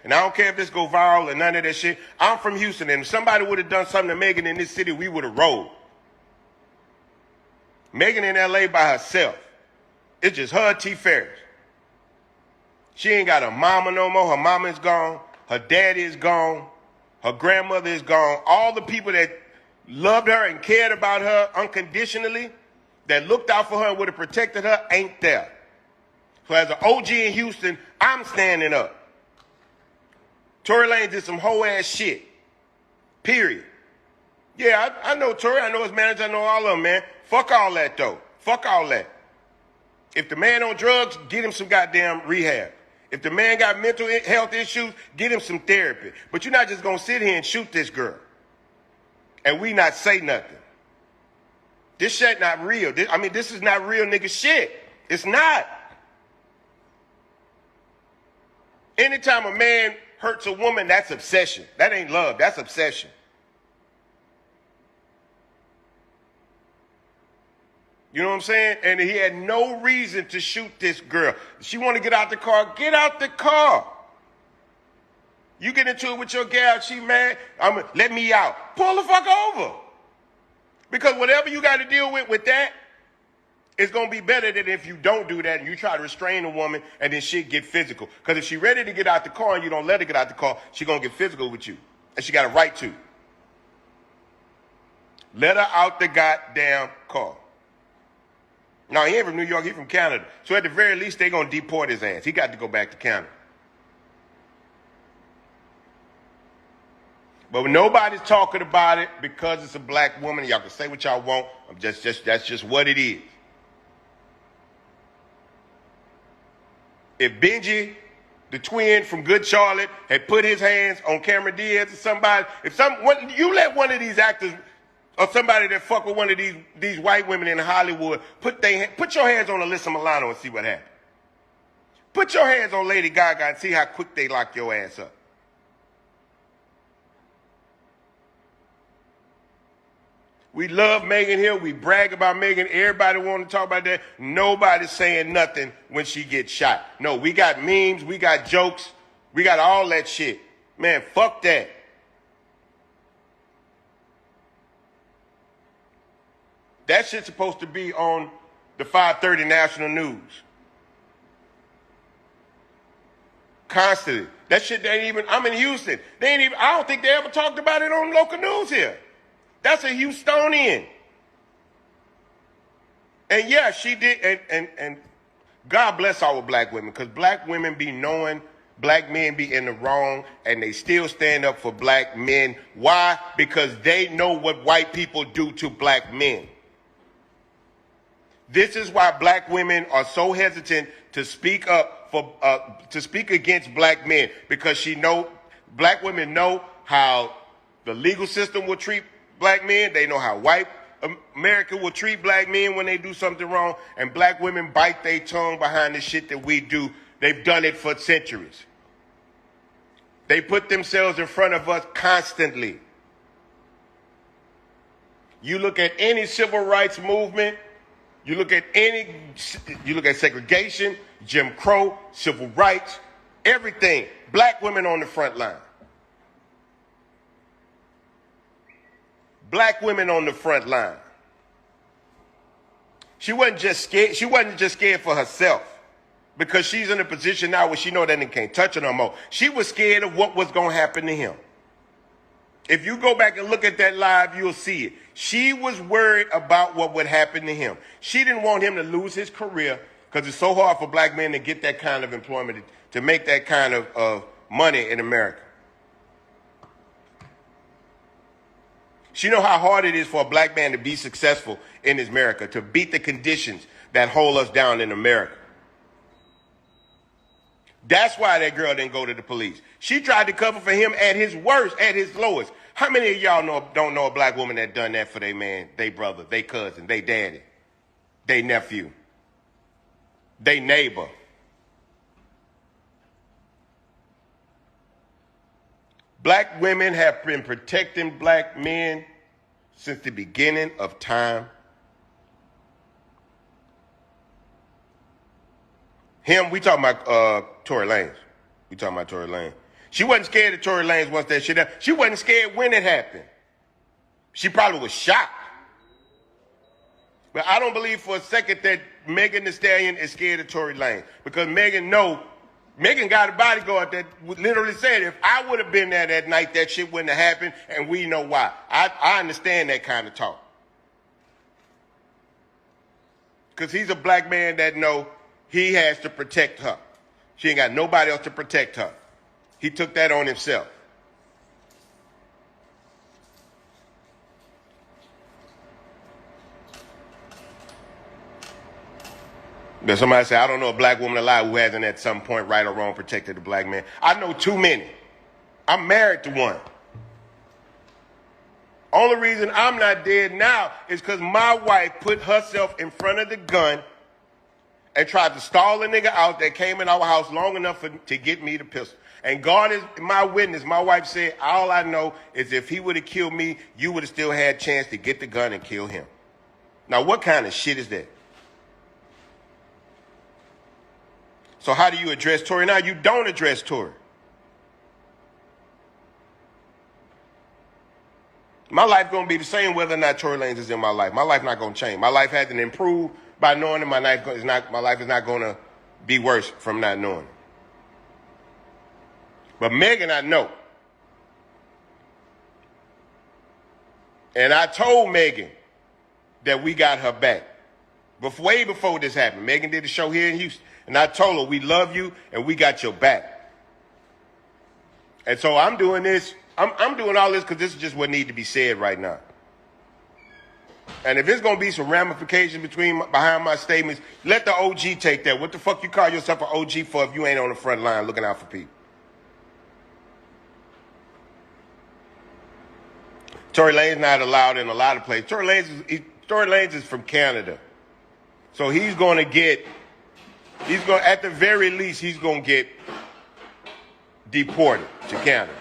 and I don't care if this go viral or none of that shit. I'm from Houston, and if somebody would have done something to Megan in this city, we would have rolled. Megan in L.A. by herself. It's just her and T. Ferris. She ain't got a mama no more. Her mama is gone. Her daddy is gone. Her grandmother is gone. All the people that loved her and cared about her unconditionally, that looked out for her and would have protected her, ain't there. So as an OG in Houston, I'm standing up. Tory Lanez did some whole ass shit. Period. Yeah, I know Tory. I know his manager. I know all of them, man. Fuck all that, though. Fuck all that. If the man on drugs, get him some goddamn rehab. If the man got mental health issues, get him some therapy. But you're not just going to sit here and shoot this girl and we not say nothing. This shit not real. This is not real nigga shit. It's not. Anytime a man hurts a woman, that's obsession. That ain't love. That's obsession. You know what I'm saying? And he had no reason to shoot this girl. She want to get out the car, get out the car. You get into it with your gal, she mad, let me out. Pull the fuck over. Because whatever you got to deal with that, it's going to be better than if you don't do that and you try to restrain a woman and then shit get physical. Because if she ready to get out the car and you don't let her get out the car, she going to get physical with you. And she got a right to. Let her out the goddamn car. No, he ain't from New York, he from Canada. So at the very least, they going to deport his ass. He got to go back to Canada. But when nobody's talking about it because it's a black woman, y'all can say what y'all want. That's just what it is. If Benji, the twin from Good Charlotte, had put his hands on Cameron Diaz or somebody, you let one of these actors or somebody that fuck with one of these white women in Hollywood, put your hands on Alyssa Milano and see what happens. Put your hands on Lady Gaga and see how quick they lock your ass up. We love Megan here. We brag about Megan. Everybody want to talk about that. Nobody's saying nothing when she gets shot. No, we got memes. We got jokes. We got all that shit. Man, fuck that. That shit's supposed to be on the 5:30 national news. Constantly. That shit ain't even, I'm in Houston. I don't think they ever talked about it on local news here. That's a Houstonian. And yeah, she did, and God bless our black women, because black women be knowing black men be in the wrong, and they still stand up for black men. Why? Because they know what white people do to black men. This is why black women are so hesitant to speak up to speak against black men, because black women know how the legal system will treat black men. They know how white America will treat black men when they do something wrong, and black women bite their tongue behind the shit that we do. They've done it for centuries. They put themselves in front of us constantly. You look at any civil rights movement, you look at segregation, Jim Crow, civil rights, everything. Black women on the front line. Black women on the front line. She wasn't just scared. She wasn't just scared for herself, because she's in a position now where she know that they can't touch her no more. She was scared of what was going to happen to him. If you go back and look at that live, you'll see it. She was worried about what would happen to him. She didn't want him to lose his career, because it's so hard for black men to get that kind of employment, to make that kind of money in America. She know how hard it is for a black man to be successful in this America, to beat the conditions that hold us down in America. That's why that girl didn't go to the police. She tried to cover for him at his worst, at his lowest. How many of y'all don't know a black woman that done that for their man, their brother, their cousin, their daddy, their nephew, their neighbor? Black women have been protecting black men since the beginning of time. We talking about Tory Lanez. We talking about Tory Lanez. She wasn't scared of Tory Lanez once that shit happened. She wasn't scared when it happened. She probably was shocked. But I don't believe for a second that Megan Thee Stallion is scared of Tory Lanez. Because Megan got a bodyguard that literally said, if I would have been there that night, that shit wouldn't have happened, and we know why. I understand that kind of talk. Because he's a black man that know he has to protect her. She ain't got nobody else to protect her. He took that on himself. But somebody say, I don't know a black woman alive who hasn't at some point, right or wrong, protected a black man. I know too many. I'm married to one. Only reason I'm not dead now is because my wife put herself in front of the gun and tried to stall a nigga out that came in our house long enough to get me the pistol. And God is my witness. My wife said, all I know is if he would have killed me, you would have still had a chance to get the gun and kill him. Now, what kind of shit is that? So how do you address Tory? Now, you don't address Tory. My life going to be the same whether or not Tory Lanez is in my life. My life not going to change. My life hasn't improved by knowing him. My life is not going to be worse from not knowing him. But Megan, I know. And I told Megan that we got her back. Way before this happened. Megan did a show here in Houston. And I told her, we love you and we got your back. And so I'm doing this. I'm doing all this because this is just what needs to be said right now. And if there's going to be some ramifications behind my statements, let the OG take that. What the fuck you call yourself an OG for if you ain't on the front line looking out for people? Tory Lanez not allowed in a lot of places. Tory Lanez is from Canada. So he's going to get, at the very least, he's going to get deported to Canada.